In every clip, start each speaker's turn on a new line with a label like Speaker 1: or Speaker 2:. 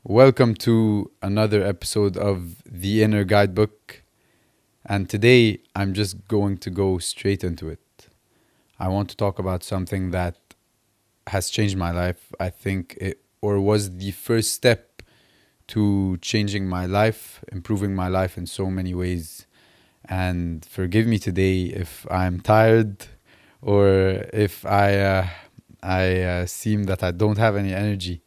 Speaker 1: Welcome to another episode of the Inner Guidebook. And today I'm just going to go straight into it. I want to talk about something that has changed my life. I think it was the first step to changing my life, improving my life in so many ways. And forgive me today if I'm tired or if I seem that I don't have any energy.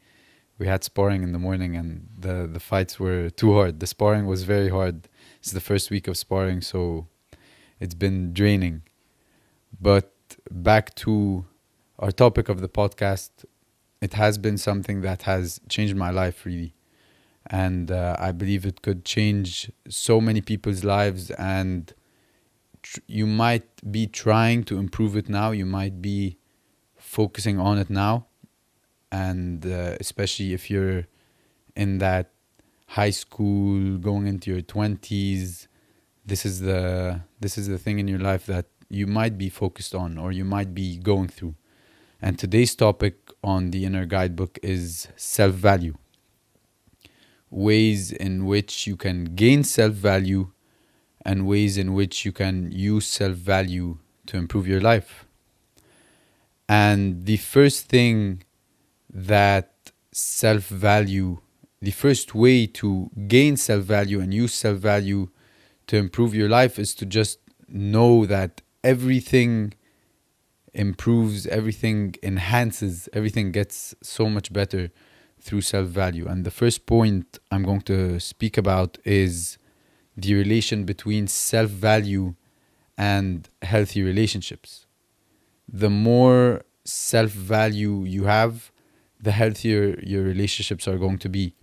Speaker 1: We had sparring in the morning and the fights were too hard. The sparring was very hard. It's the first week of sparring, so it's been draining. But back to our topic of the podcast, it has been something that has changed my life really. And I believe it could change so many people's lives. And you might be trying to improve it now. You might be focusing on it now. And especially if you're in that high school, going into your 20s, this is the thing in your life that you might be focused on or you might be going through. And today's topic on the Inner Guidebook is self-value. Ways in which you can gain self-value and ways in which you can use self-value to improve your life. And the first thing that self-value, the first way to gain self-value and use self-value to improve your life is to just know that everything improves, everything enhances, everything gets so much better through self-value. And the first point I'm going to speak about is the relation between self-value and healthy relationships. The more self-value you have, the healthier your relationships are going to be.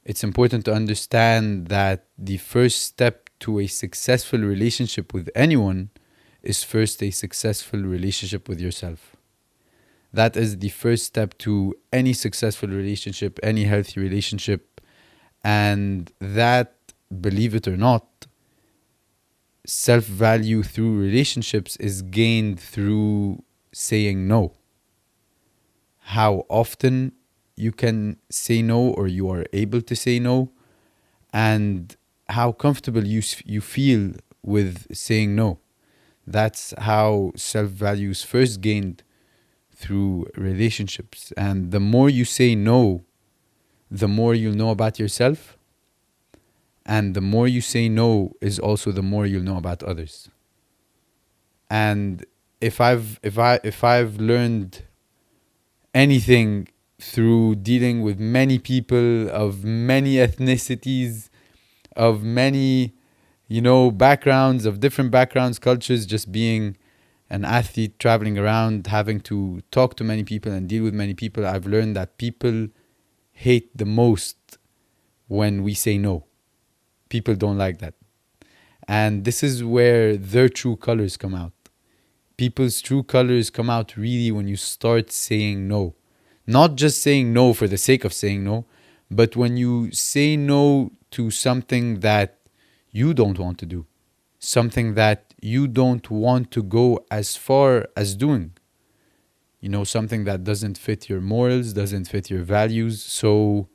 Speaker 1: It's important to understand that the first step to a successful relationship with anyone is first a successful relationship with yourself. That is the first step to any successful relationship, any healthy relationship. And that, believe it or not, self-value through relationships is gained through saying no. How often you can say no or you are able to say no, and how comfortable you feel with saying no. That's how self-value is first gained through relationships. And the more you say no, the more you'll know about yourself. And the more you say no is also the more you'll know about others. And if I've learned anything through dealing with many people of many ethnicities, of many, backgrounds, of different backgrounds, cultures, just being an athlete, traveling around, having to talk to many people and deal with many people, I've learned that people hate the most when we say no. People don't like that. And this is where their true colors come out. People's true colors come out really when you start saying no. Not just saying no for the sake of saying no, but when you say no to something that you don't want to do, something that you don't want to go as far as doing. Something that doesn't fit your morals, doesn't fit your values. So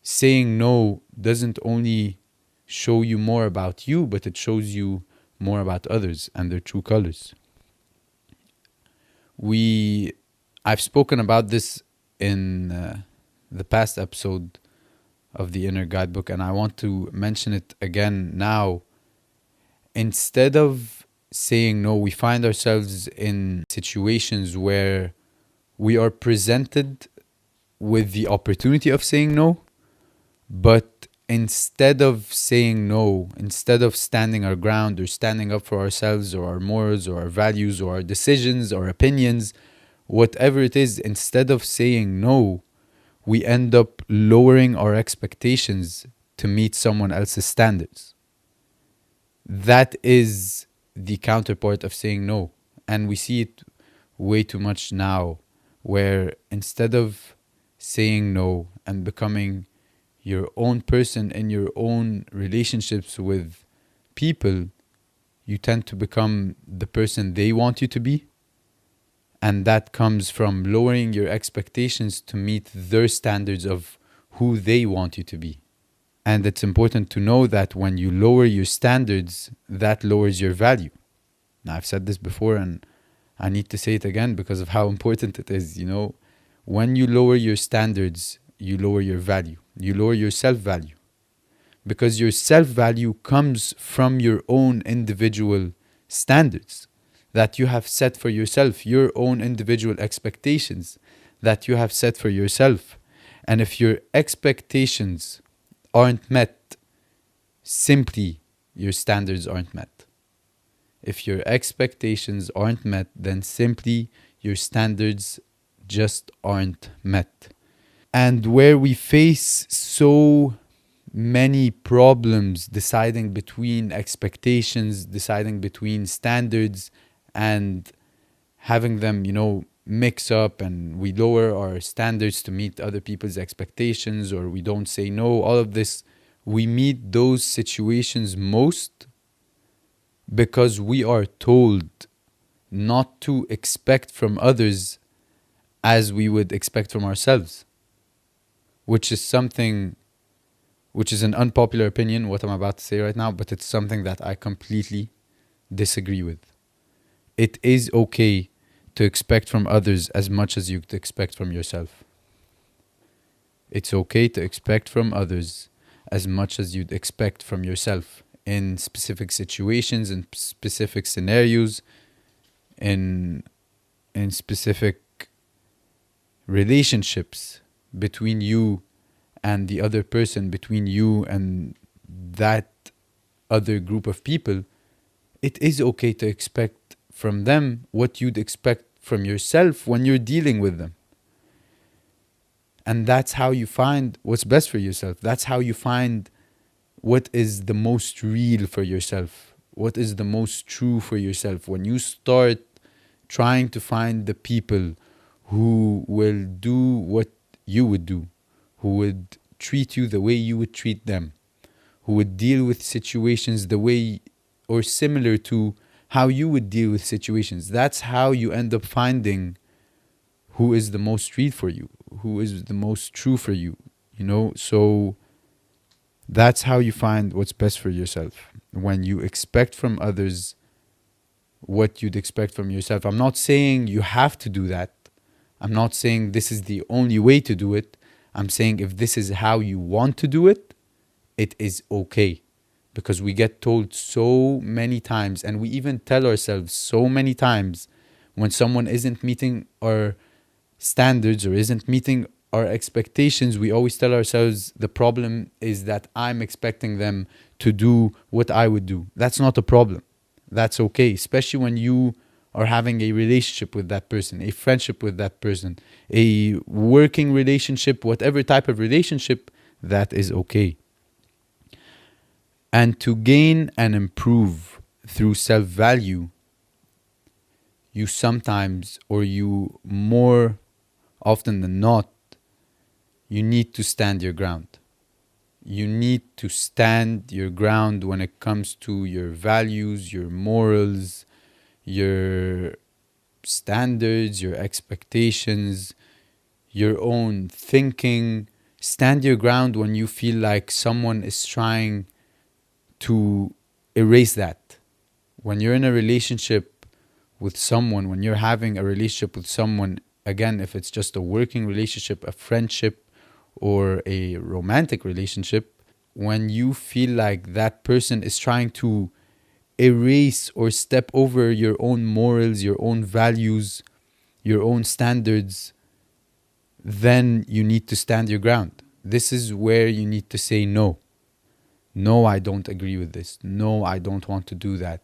Speaker 1: saying no doesn't only show you more about you, but it shows you more about others and their true colors. I've spoken about this in the past episode of the Inner Guidebook, and I want to mention it again now. Instead of saying no, we find ourselves in situations where we are presented with the opportunity of saying no, but instead of saying no, instead of standing our ground or standing up for ourselves or our morals or our values or our decisions or opinions, whatever it is, instead of saying no, we end up lowering our expectations to meet someone else's standards. That is the counterpart of saying no. And we see it way too much now, where instead of saying no and becoming your own person in your own relationships with people, you tend to become the person they want you to be. And that comes from lowering your expectations to meet their standards of who they want you to be. And it's important to know that when you lower your standards, that lowers your value. Now, I've said this before and I need to say it again because of how important it is. When you lower your standards, you lower your value. You lower your self-value. Because your self-value comes from your own individual standards that you have set for yourself, your own individual expectations that you have set for yourself. And if your expectations aren't met, simply your standards aren't met. If your expectations aren't met, then simply your standards just aren't met. And where we face so many problems deciding between expectations, deciding between standards, and having them, mix up, and we lower our standards to meet other people's expectations, or we don't say no, all of this, we meet those situations most because we are told not to expect from others as we would expect from ourselves, which is an unpopular opinion, what I'm about to say right now, but it's something that I completely disagree with. It is okay to expect from others as much as you'd expect from yourself. It's okay to expect from others as much as you'd expect from yourself in specific situations, in specific scenarios, in specific relationships between you and the other person, between you and that other group of people. It is okay to expect from them what you'd expect from yourself when you're dealing with them. And that's how you find what's best for yourself. That's how you find what is the most real for yourself, what is the most true for yourself. When you start trying to find the people who will do what you would do, who would treat you the way you would treat them, who would deal with situations the way or similar to how you would deal with situations, that's how you end up finding who is the most real for you, who is the most true for you, So that's how you find what's best for yourself. When you expect from others what you'd expect from yourself. I'm not saying you have to do that. I'm not saying this is the only way to do it. I'm saying if this is how you want to do it, it is okay. Because we get told so many times, and we even tell ourselves so many times, when someone isn't meeting our standards or isn't meeting our expectations, we always tell ourselves the problem is that I'm expecting them to do what I would do. That's not a problem. That's okay, especially when you are having a relationship with that person, a friendship with that person, a working relationship, whatever type of relationship, that is okay. And to gain and improve through self-value, you sometimes, or you more often than not, you need to stand your ground. You need to stand your ground when it comes to your values, your morals, your standards, your expectations, your own thinking. Stand your ground when you feel like someone is trying to erase that. When you're in a relationship with someone, when you're having a relationship with someone, again, if it's just a working relationship, a friendship, or a romantic relationship, when you feel like that person is trying to erase or step over your own morals, your own values, your own standards, then you need to stand your ground. This is where you need to say no. No, I don't agree with this. No, I don't want to do that.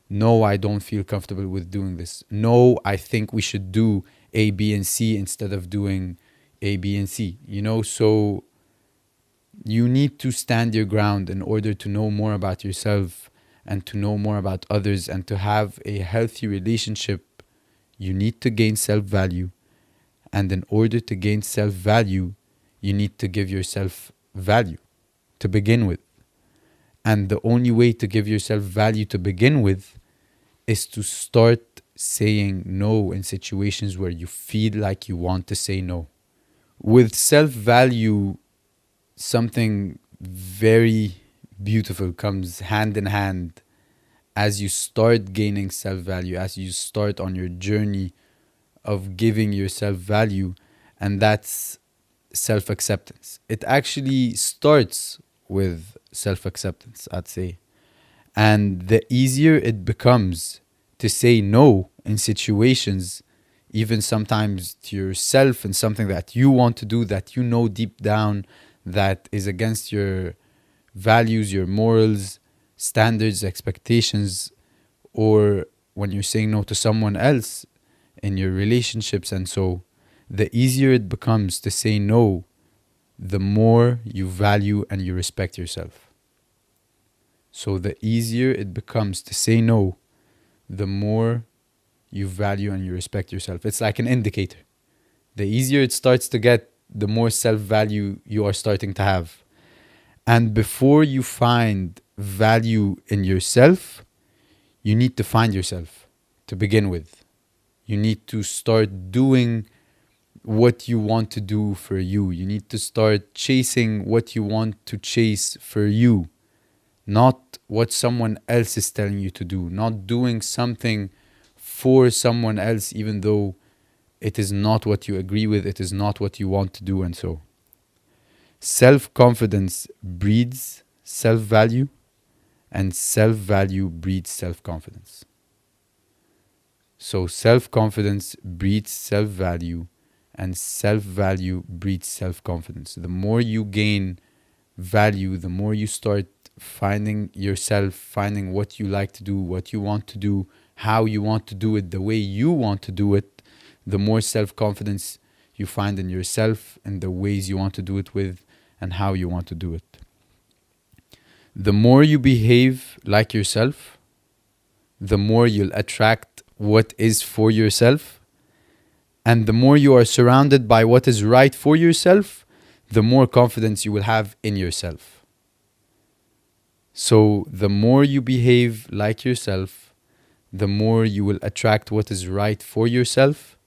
Speaker 1: No, I don't feel comfortable with doing this. No, I think we should do A, B, and C instead of doing A, B, and C. So you need to stand your ground in order to know more about yourself and to know more about others and to have a healthy relationship. You need to gain self-value. And in order to gain self-value, you need to give yourself value to begin with. And the only way to give yourself value to begin with is to start saying no in situations where you feel like you want to say no. With self-value, something very beautiful comes hand in hand as you start gaining self-value, as you start on your journey of giving yourself value, and that's self-acceptance. It actually starts with self-acceptance, I'd say. And the easier it becomes to say no in situations, even sometimes to yourself, and something that you want to do that you know deep down that is against your values, your morals, standards, expectations, or when you're saying no to someone else in your relationships. And so the easier it becomes to say no, the more you value and you respect yourself. So the easier it becomes to say no, the more you value and you respect yourself. It's like an indicator. The easier it starts to get, the more self-value you are starting to have. And before you find value in yourself, you need to find yourself to begin with. You need to start doing what you want to do for you. You need to start chasing what you want to chase for you, not what someone else is telling you to do, not doing something for someone else, even though it is not what you agree with, it is not what you want to do. And so self-confidence breeds self-value, and self-value breeds self-confidence. So self-confidence breeds self-value, and self-value breeds self-confidence. The more you gain value, the more you start finding yourself, finding what you like to do, what you want to do, how you want to do it, the way you want to do it, the more self-confidence you find in yourself and the ways you want to do it with and how you want to do it. The more you behave like yourself, the more you'll attract what is for yourself. And the more you are surrounded by what is right for yourself, the more confidence you will have in yourself. So the more you behave like yourself, the more you will attract what is right for yourself.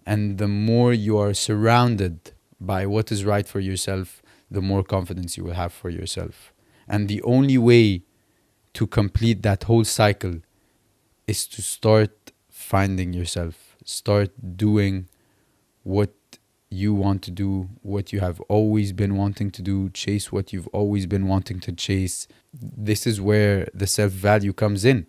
Speaker 1: And the more you are surrounded by what is right for yourself, the more confidence you will have for yourself. And the only way to complete that whole cycle is to start finding yourself, start doing what you want to do, what you have always been wanting to do, chase what you've always been wanting to chase. This is where the self-value comes in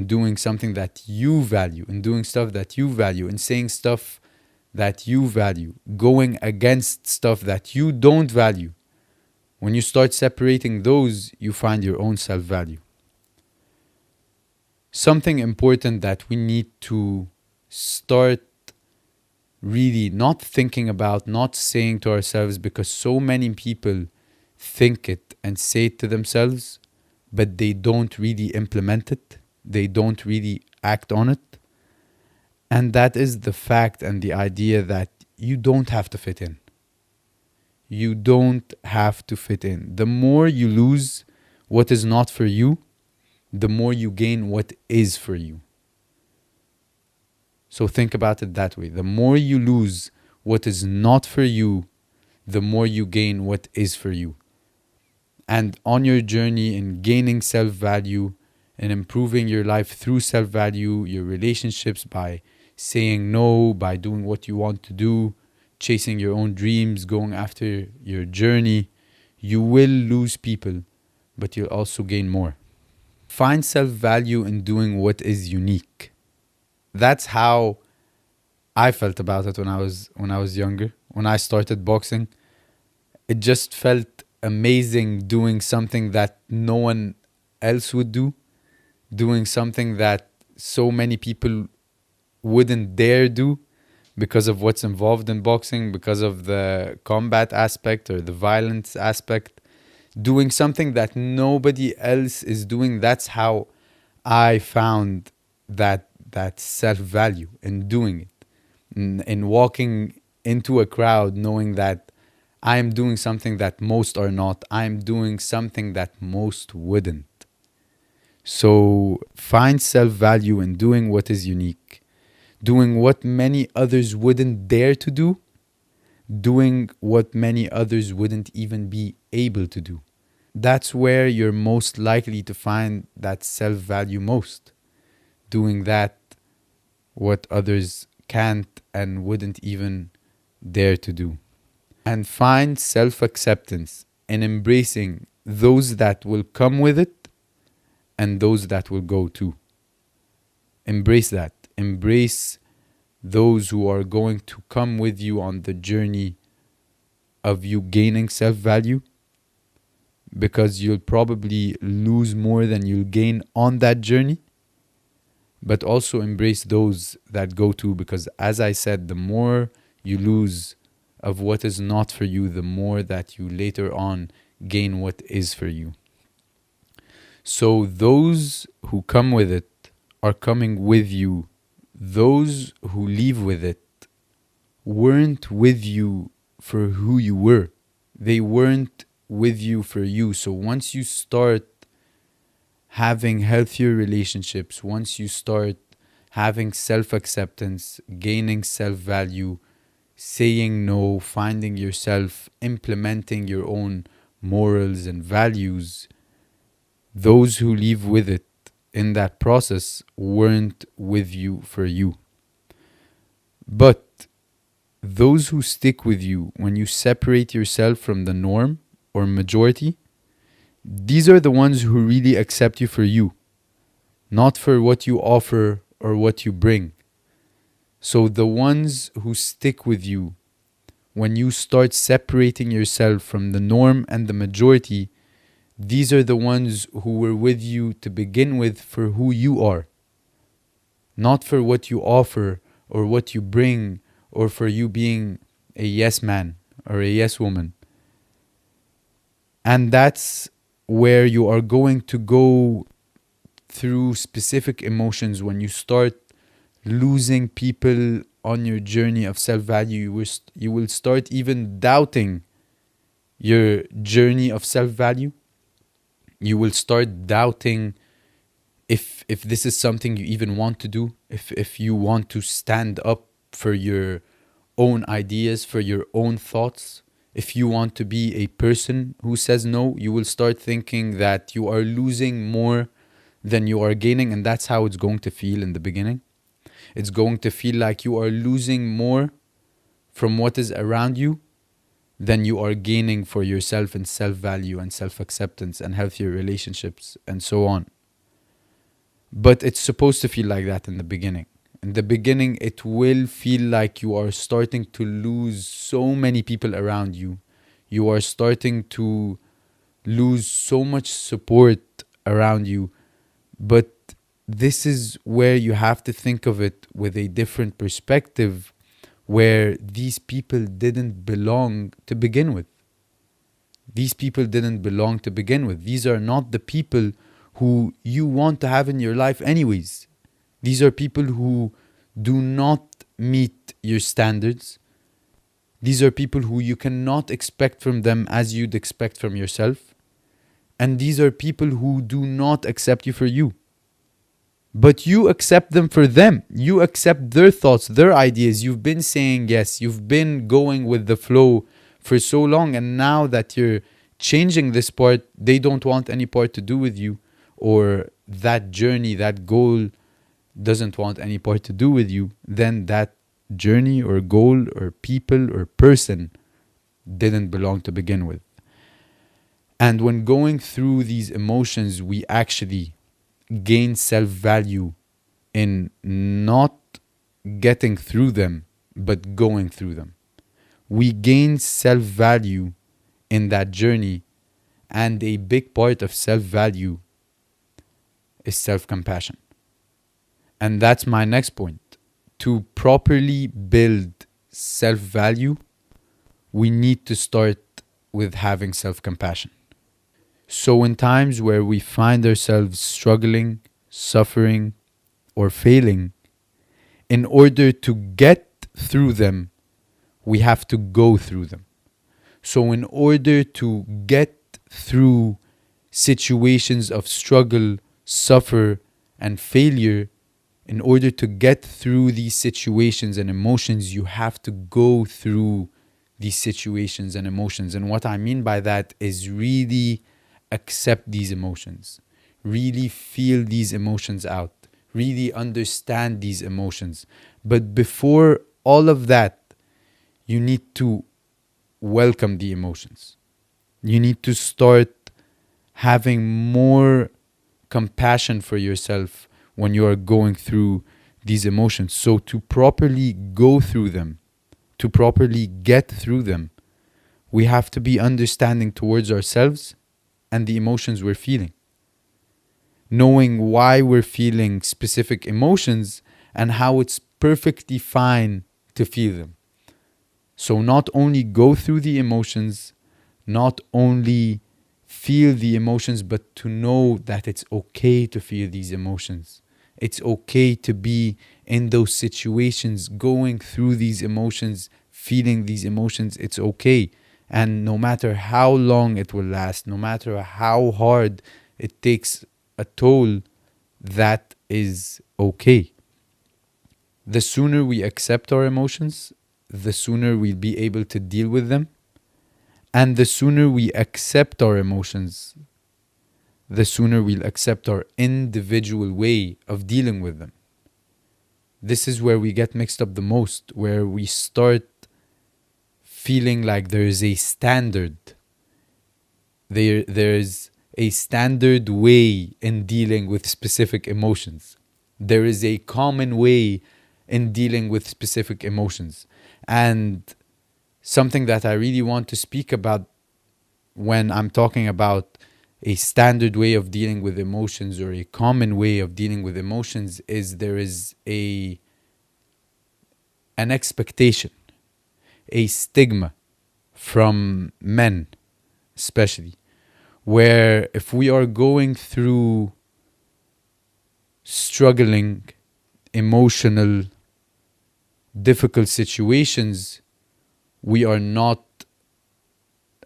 Speaker 1: doing something that you value, in doing stuff that you value, in saying stuff that you value, going against stuff that you don't value. When you start separating those, you find your own self-value. Something important that we need to start really not thinking about, not saying to ourselves, because so many people think it and say it to themselves, but they don't really implement it. They don't really act on it. And that is the fact and the idea that you don't have to fit in. You don't have to fit in. The more you lose what is not for you, the more you gain what is for you. So think about it that way. The more you lose what is not for you, the more you gain what is for you. And on your journey in gaining self-value and improving your life through self-value, your relationships by saying no, by doing what you want to do, chasing your own dreams, going after your journey, you will lose people, but you'll also gain more. Find self-value in doing what is unique. That's how I felt about it when I was younger. When I started boxing, it just felt amazing doing something that no one else would do, doing something that so many people wouldn't dare do because of what's involved in boxing, because of the combat aspect or the violence aspect, doing something that nobody else is doing. That's how I found that self-value in doing it, in walking into a crowd knowing that I am doing something that most are not. I am doing something that most wouldn't. So find self-value in doing what is unique, doing what many others wouldn't dare to do, doing what many others wouldn't even be able to do. That's where you're most likely to find that self-value most, doing that what others can't and wouldn't even dare to do. And find self-acceptance in embracing those that will come with it and those that will go too. Embrace that. Embrace those who are going to come with you on the journey of you gaining self-value, because you'll probably lose more than you'll gain on that journey. But also embrace those that go too, because as I said, the more you lose of what is not for you, the more that you later on gain what is for you. So those who come with it are coming with you. Those who leave with it weren't with you for who you were. They weren't with you for you. So once you start having healthier relationships, once you start having self-acceptance, gaining self-value, saying no, finding yourself, implementing your own morals and values, those who leave with it in that process weren't with you for you. But those who stick with you when you separate yourself from the norm or majority, these are the ones who really accept you for you, not for what you offer or what you bring. So the ones who stick with you when you start separating yourself from the norm and the majority, these are the ones who were with you to begin with for who you are, not for what you offer or what you bring, or for you being a yes man or a yes woman. And that's where you are going to go through specific emotions when you start losing people on your journey of self-value. You will start even doubting your journey of self-value. You will start doubting if this is something you even want to do, if you want to stand up for your own ideas, for your own thoughts. If you want to be a person who says no, you will start thinking that you are losing more than you are gaining, and that's how it's going to feel in the beginning. It's going to feel like you are losing more from what is around you than you are gaining for yourself in self-value and self-acceptance and healthier relationships and so on. But it's supposed to feel like that in the beginning. In the beginning, it will feel like you are starting to lose so many people around you. You are starting to lose so much support around you. But this is where you have to think of it with a different perspective, where these people didn't belong to begin with. These people didn't belong to begin with. These are not the people who you want to have in your life anyways. These are people who do not meet your standards. These are people who you cannot expect from them as you'd expect from yourself. And these are people who do not accept you for you. But you accept them for them. You accept their thoughts, their ideas. You've been saying yes. You've been going with the flow for so long. And now that you're changing this part, they don't want any part to do with you. Or that journey, that goal doesn't want any part to do with you. Then that journey or goal or people or person didn't belong to begin with. And when going through these emotions, we actually gain self-value in not getting through them, but going through them. We gain self-value in that journey, and a big part of self-value is self-compassion. And that's my next point. To properly build self-value, we need to start with having self-compassion. So in times where we find ourselves struggling, suffering, or failing, in order to get through them, we have to go through them. So in order to get through situations of struggle, suffer, and failure, in order to get through these situations and emotions, you have to go through these situations and emotions. And what I mean by that is really accept these emotions, really feel these emotions out, really understand these emotions. But before all of that, you need to welcome the emotions. You need to start having more compassion for yourself when you are going through these emotions. So to properly go through them, to properly get through them, we have to be understanding towards ourselves and the emotions we're feeling. Knowing why we're feeling specific emotions and how it's perfectly fine to feel them. So not only go through the emotions, not only feel the emotions, but to know that it's okay to feel these emotions. It's okay to be in those situations, going through these emotions, feeling these emotions. It's okay. And no matter how long it will last, no matter how hard it takes a toll, that is okay. The sooner we accept our emotions, the sooner we'll be able to deal with them. And the sooner we accept our emotions, the sooner we'll accept our individual way of dealing with them. This is where we get mixed up the most, where we start feeling like there is a standard. There's a standard way in dealing with specific emotions. There is a common way in dealing with specific emotions. And something that I really want to speak about when I'm talking about a standard way of dealing with emotions or a common way of dealing with emotions is there is an expectation, a stigma from men especially, where if we are going through struggling, emotional, difficult situations, we are not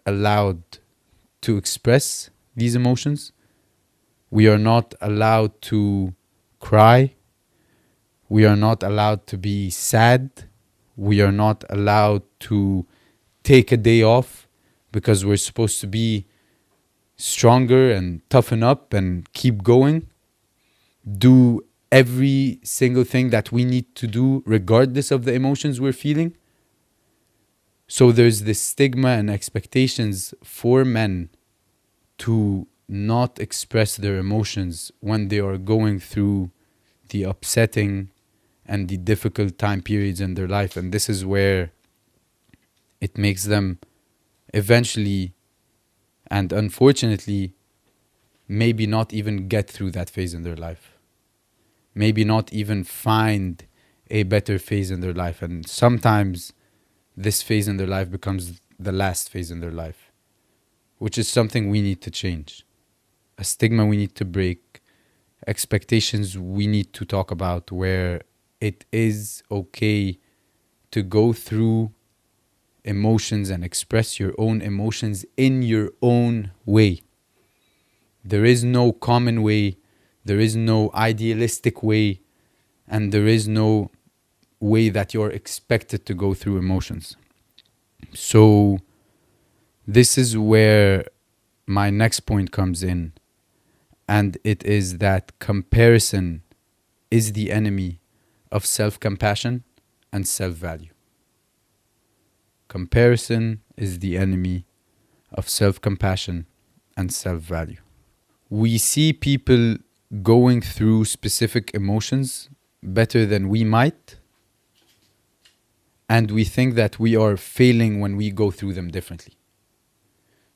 Speaker 1: allowed to express these emotions. We are not allowed to cry. We are not allowed to be sad. We are not allowed to take a day off because we're supposed to be stronger and toughen up and keep going. Do every single thing that we need to do regardless of the emotions we're feeling. So there's this stigma and expectations for men to not express their emotions when they are going through the upsetting and the difficult time periods in their life. And this is where it makes them eventually and unfortunately maybe not even get through that phase in their life. Maybe not even find a better phase in their life. And sometimes this phase in their life becomes the last phase in their life, which is something we need to change. A stigma we need to break, expectations we need to talk about, where it is okay to go through emotions and express your own emotions in your own way. There is no common way, there is no idealistic way, and there is no way that you're expected to go through emotions. So this is where my next point comes in, and it is that comparison is the enemy of self-compassion and self-value. Comparison is the enemy of self-compassion and self-value. We see people going through specific emotions better than we might, and we think that we are failing when we go through them differently.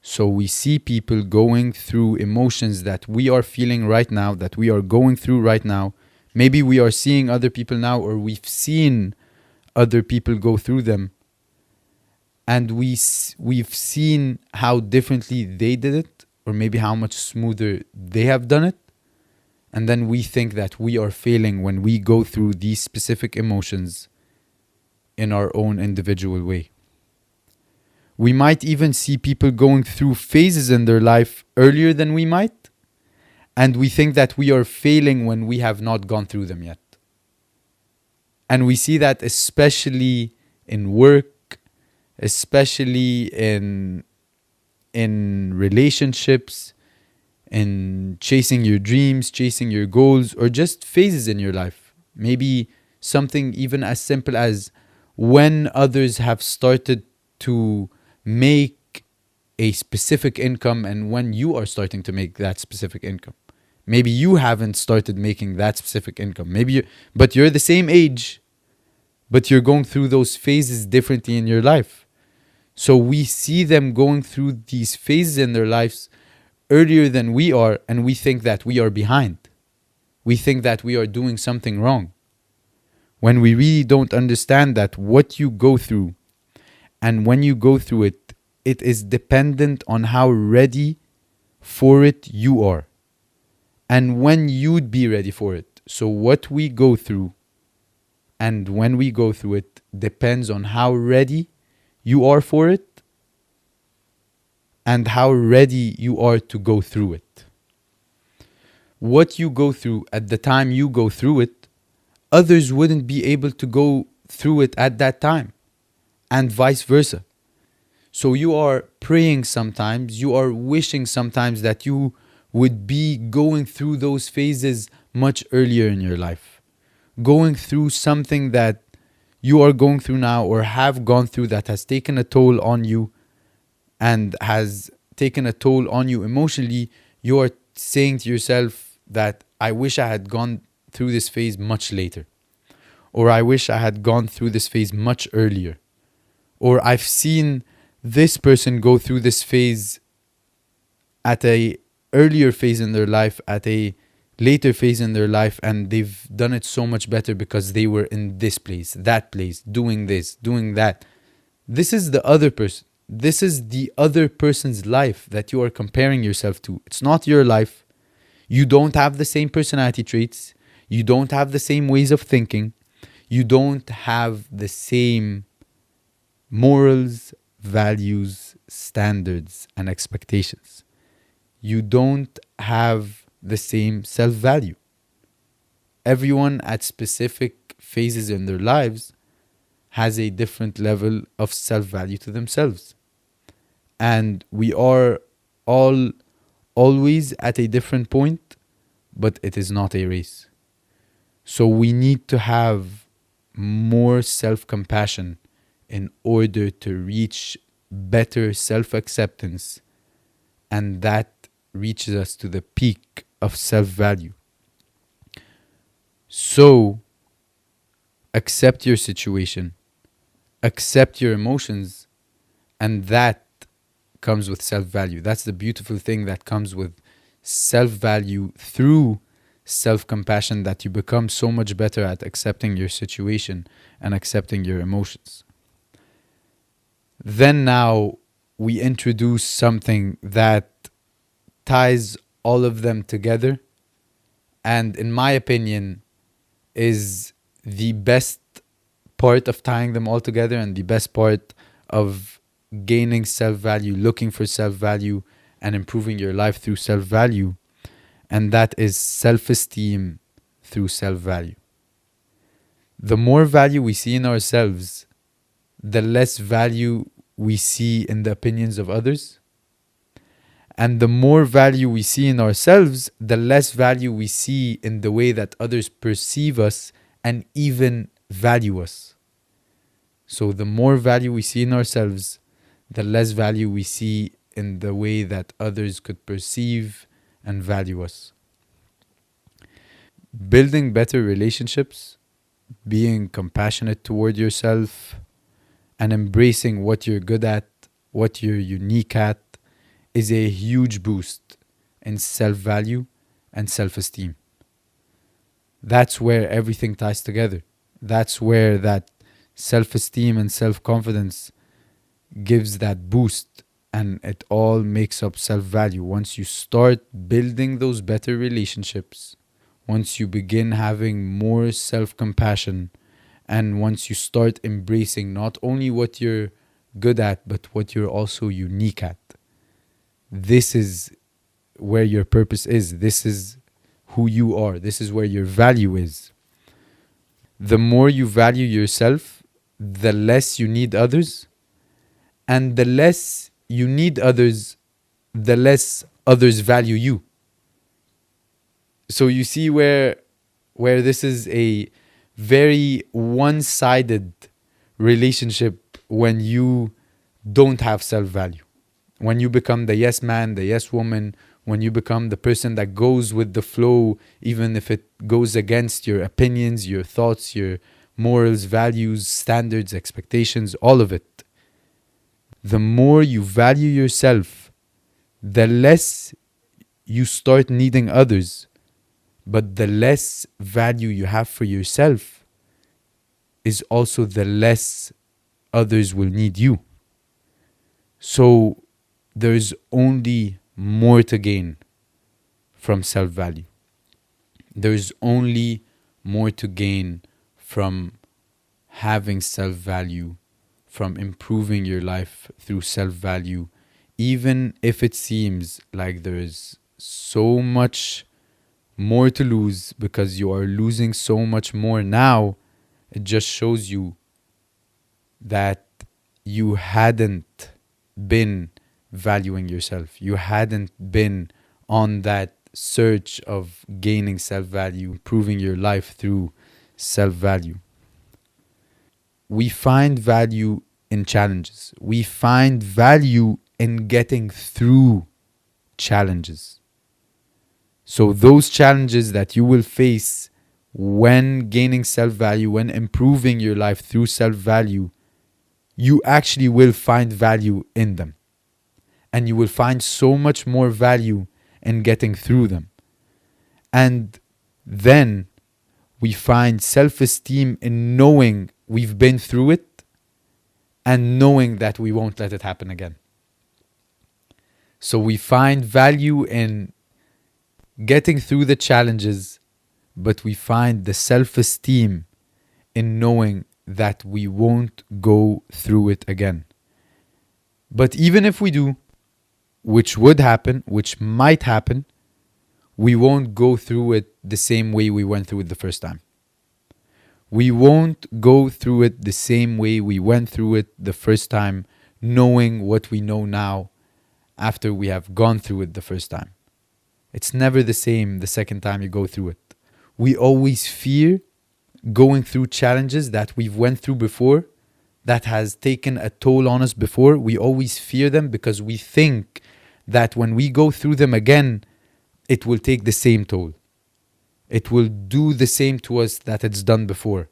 Speaker 1: So we see people going through emotions that we are feeling right now, that we are going through right now. Maybe we are seeing other people now, or we've seen other people go through them, and we've seen how differently they did it, or maybe how much smoother they have done it. And then we think that we are failing when we go through these specific emotions in our own individual way. We might even see people going through phases in their life earlier than we might, And we think that we are failing when we have not gone through them yet. And we see that especially in work, especially in relationships, in chasing your dreams, chasing your goals, or just phases in your life. Maybe something even as simple as when others have started to make a specific income and when you are starting to make that specific income. Maybe you haven't started making that specific income. But you're the same age, but you're going through those phases differently in your life. So we see them going through these phases in their lives earlier than we are, and we think that we are behind. We think that we are doing something wrong. When we really don't understand that what you go through and when you go through it, it is dependent on how ready for it you are and when you'd be ready for it. So what we go through and when we go through it depends on how ready you are for it and how ready you are to go through it. What you go through at the time you go through it, others wouldn't be able to go through it at that time, and vice versa. So you are praying sometimes, you are wishing sometimes that you would be going through those phases much earlier in your life. Going through something that you are going through now or have gone through that has taken a toll on you and has taken a toll on you emotionally, you are saying to yourself that I wish I had gone through this phase much later. Or I wish I had gone through this phase much earlier. Or I've seen this person go through this phase at a earlier phase in their life, at a later phase in their life, and they've done it so much better because they were in this place, doing this, doing that. This is the other person. This is the other person's life that you are comparing yourself to. It's not your life. You don't have the same personality traits. You don't have the same ways of thinking. You don't have the same morals, values, standards, and expectations. You don't have the same self-value. Everyone at specific phases in their lives has a different level of self-value to themselves. And we are all always at a different point, but it is not a race. So we need to have more self-compassion in order to reach better self-acceptance, and that reaches us to the peak of self-value. So accept your situation, accept your emotions, and that comes with self-value. That's the beautiful thing that comes with self-value through self-compassion, that you become so much better at accepting your situation and accepting your emotions. Then now we introduce something that ties all of them together, and in my opinion is the best part of tying them all together and the best part of gaining self-value, looking for self-value and improving your life through self-value, and that is self-esteem through self-value. The more value we see in ourselves, the less value we see in the opinions of others. And the more value we see in ourselves, the less value we see in the way that others perceive us and even value us. So the more value we see in ourselves, the less value we see in the way that others could perceive and value us. Building better relationships, being compassionate toward yourself, and embracing what you're good at, what you're unique at, is a huge boost in self-value and self-esteem. That's where everything ties together. That's where that self-esteem and self-confidence gives that boost, and it all makes up self-value. Once you start building those better relationships, once you begin having more self-compassion, and once you start embracing not only what you're good at, but what you're also unique at, this is where your purpose is. This is who you are. This is where your value is. The more you value yourself, the less you need others. And the less you need others, the less others value you. So you see where this is a very one-sided relationship when you don't have self-value. When you become the yes man, the yes woman, when you become the person that goes with the flow, even if it goes against your opinions, your thoughts, your morals, values, standards, expectations, all of it. The more you value yourself, the less you start needing others. But the less value you have for yourself is also the less others will need you. So there's only more to gain from self-value. There's only more to gain from having self-value, from improving your life through self-value, even if it seems like there's so much more to lose because you are losing so much more now. It just shows you that you hadn't been valuing yourself. You hadn't been on that search of gaining self-value, improving your life through self-value. We find value in challenges. We find value in getting through challenges. So those challenges that you will face when gaining self-value, when improving your life through self-value, you actually will find value in them. And you will find so much more value in getting through them. And then we find self-esteem in knowing we've been through it and knowing that we won't let it happen again. So we find value in getting through the challenges, but we find the self-esteem in knowing that we won't go through it again. But even if we do, which would happen, which might happen, we won't go through it the same way we went through it the first time. We won't go through it the same way we went through it the first time, knowing what we know now after we have gone through it the first time. It's never the same the second time you go through it. We always fear going through challenges that we've went through before, that has taken a toll on us before. We always fear them because we think that when we go through them again, it will take the same toll. It will do the same to us that it's done before.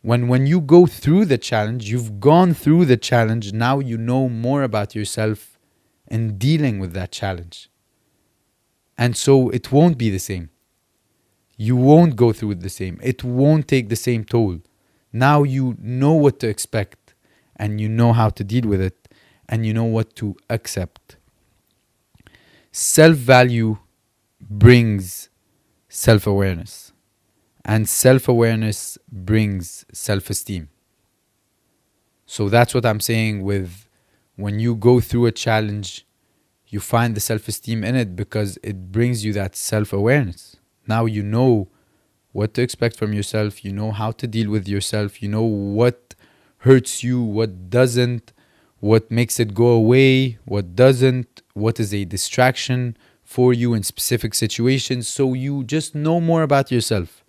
Speaker 1: When you go through the challenge, you've gone through the challenge, now you know more about yourself in dealing with that challenge. And so it won't be the same. You won't go through it the same. It won't take the same toll. Now you know what to expect and you know how to deal with it and you know what to accept. Self-value brings self-awareness, and self-awareness brings self-esteem. So that's what I'm saying with when you go through a challenge, you find the self-esteem in it because it brings you that self-awareness. Now you know what to expect from yourself. You know how to deal with yourself. You know what hurts you, what doesn't, what makes it go away, what doesn't, what is a distraction for you in specific situations. So you just know more about yourself.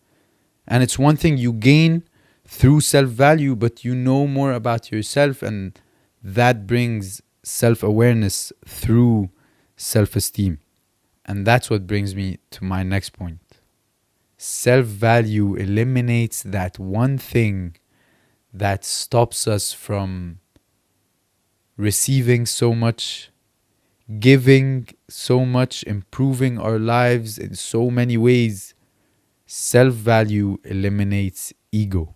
Speaker 1: And it's one thing you gain through self-value, but you know more about yourself, and that brings self-awareness through self-esteem. And that's what brings me to my next point. Self-value eliminates that one thing that stops us from receiving so much, giving so much, improving our lives in so many ways. Self-value eliminates ego.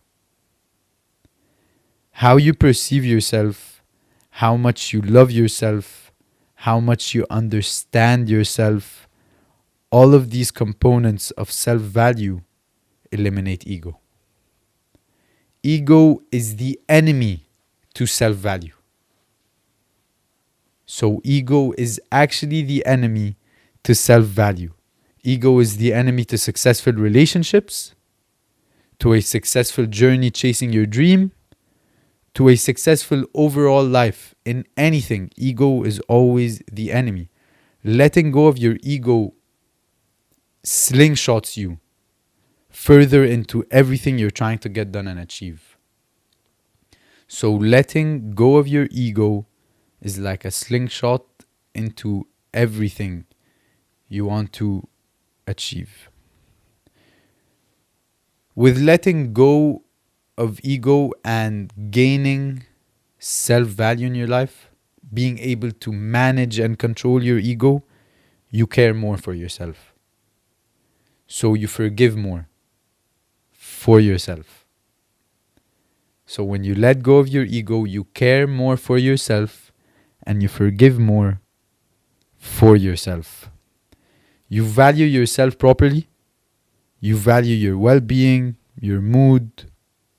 Speaker 1: How you perceive yourself, how much you love yourself, how much you understand yourself, all of these components of self-value eliminate ego. Ego is the enemy to self-value. So ego is actually the enemy to self-value. Ego is the enemy to successful relationships, to a successful journey chasing your dream, to a successful overall life. In anything, ego is always the enemy. Letting go of your ego slingshots you further into everything you're trying to get done and achieve. So letting go of your ego is like a slingshot into everything you want to achieve. With letting go of ego and gaining self-value in your life, being able to manage and control your ego, you care more for yourself. So you forgive more for yourself. So when you let go of your ego, you care more for yourself and you forgive more for yourself. You value yourself properly. You value your well-being, your mood,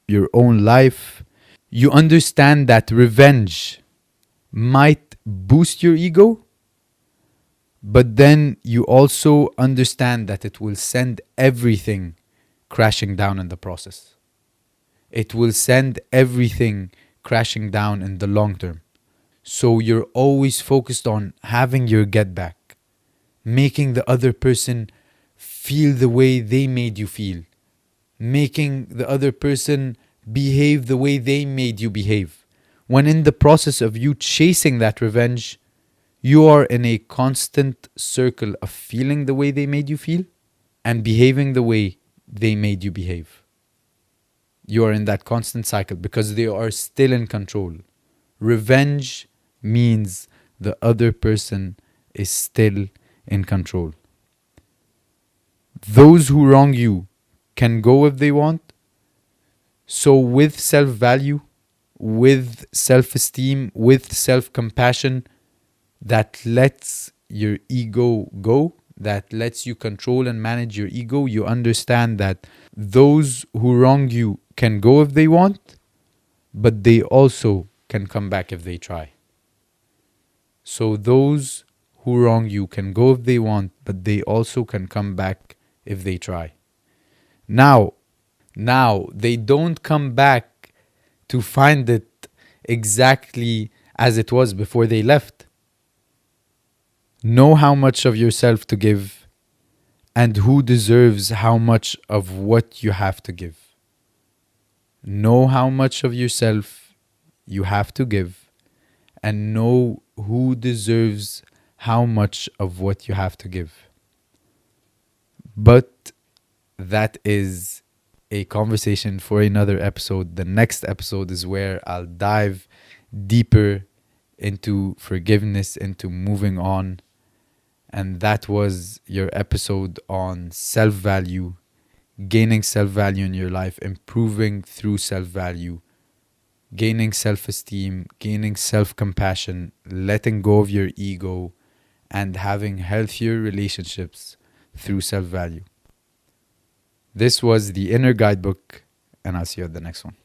Speaker 1: your own life. You understand that revenge might boost your ego, but then you also understand that it will send everything crashing down in the process. It will send everything crashing down in the long term. So you're always focused on having your get back, making the other person feel the way they made you feel, making the other person behave the way they made you behave. When in the process of you chasing that revenge, you are in a constant circle of feeling the way they made you feel and behaving the way they made you behave. You are in that constant cycle because they are still in control. Revenge means the other person is still in control. Those who wrong you can go if they want. So with self-value, with self-esteem, with self-compassion, that lets your ego go, that lets you control and manage your ego, you understand that those who wrong you can go if they want, but they also can come back if they try. So those who wrong you can go if they want, but they also can come back if they try. Now, they don't come back to find it exactly as it was before they left. Know how much of yourself to give and who deserves how much of what you have to give. Know how much of yourself you have to give and know who deserves how much of what you have to give. But that is a conversation for another episode. The next episode is where I'll dive deeper into forgiveness, into moving on. And that was your episode on self-value, gaining self-value in your life, improving through self-value, gaining self-esteem, gaining self-compassion, letting go of your ego, and having healthier relationships through self-value. This was the Inner Guidebook, and I'll see you at the next one.